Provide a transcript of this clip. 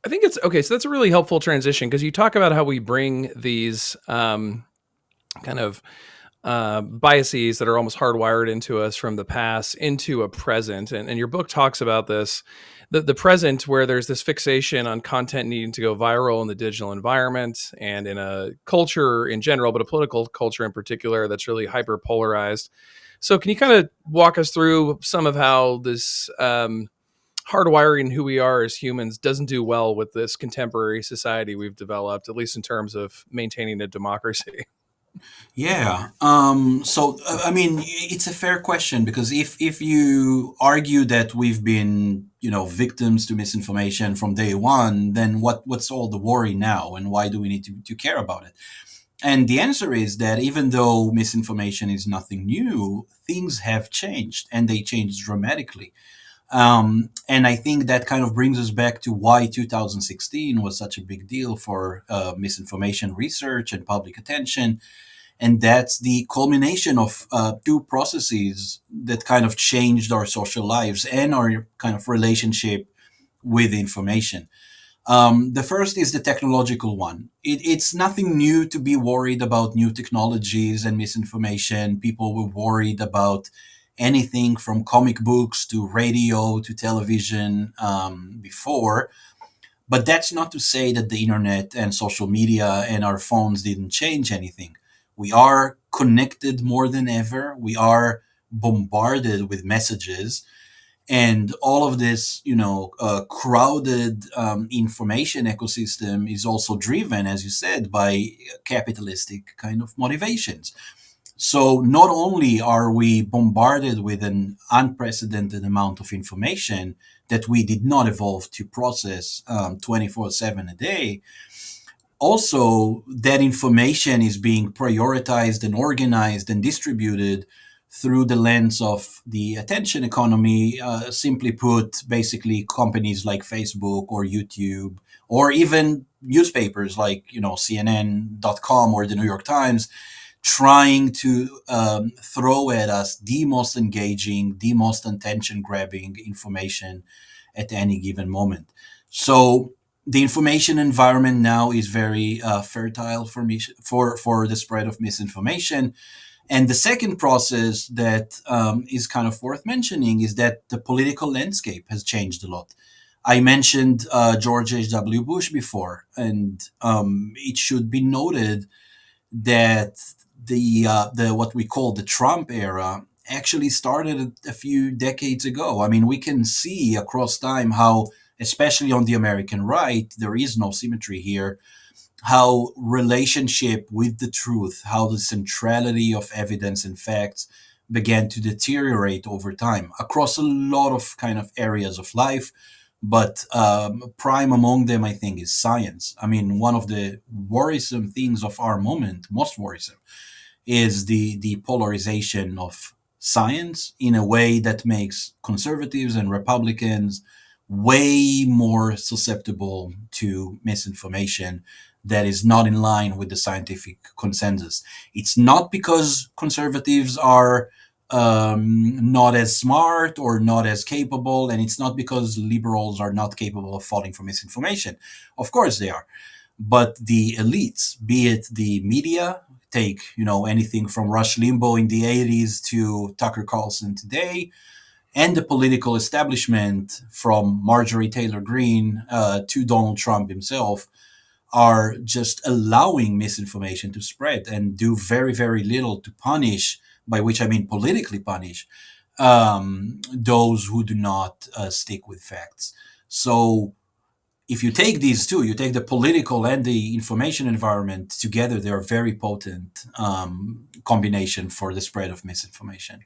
I think it's okay. So that's a really helpful transition because you talk about how we bring these kind of biases that are almost hardwired into us from the past into a present. And your book talks about this, the present, where there's this fixation on content needing to go viral in the digital environment and in a culture in general, but a political culture in particular that's really hyper polarized. So, can you kind of walk us through some of how this hardwiring who we are as humans doesn't do well with this contemporary society we've developed, at least in terms of maintaining a democracy? Yeah. I mean, it's a fair question because if you argue that we've been, victims to misinformation from day one, then what's all the worry now, and why do we need to care about it? And the answer is that even though misinformation is nothing new, things have changed, and they changed dramatically. And I think that kind of brings us back to why 2016 was such a big deal for misinformation research and public attention. And that's the culmination of two processes that kind of changed our social lives and our kind of relationship with information. The first is the technological one. It's nothing new to be worried about new technologies and misinformation. People were worried about anything from comic books to radio to television before. But that's not to say that the internet and social media and our phones didn't change anything. We are connected more than ever. We are bombarded with messages, and all of this crowded information ecosystem is also driven, as you said, by capitalistic kind of motivations. So not only are we bombarded with an unprecedented amount of information that we did not evolve to process 24/7 a day, also that information is being prioritized and organized and distributed through the lens of the attention economy. Simply put, basically companies like Facebook or YouTube or even newspapers like CNN.com or the New York Times trying to throw at us the most engaging, the most attention grabbing information at any given moment. So the information environment now is very fertile for me for the spread of misinformation. And the second process that is kind of worth mentioning is that the political landscape has changed a lot. I mentioned George H.W. Bush before, and it should be noted that the what we call the Trump era actually started a few decades ago. I mean, we can see across time how, especially on the American right, there is no symmetry here. How relationship with the truth, how the centrality of evidence and facts began to deteriorate over time across a lot of kind of areas of life. But prime among them, I think, is science. I mean, one of the worrisome things of our moment, most worrisome, is the polarization of science in a way that makes conservatives and Republicans way more susceptible to misinformation that is not in line with the scientific consensus. It's not because conservatives are not as smart or not as capable, and it's not because liberals are not capable of falling for misinformation. Of course they are. But the elites, be it the media, take anything from Rush Limbaugh in the 80s to Tucker Carlson today, and the political establishment from Marjorie Taylor Greene to Donald Trump himself, are just allowing misinformation to spread and do very, very little to punish, by which I mean politically punish, those who do not stick with facts. So if you take these two, you take the political and the information environment together, they are very potent combination for the spread of misinformation.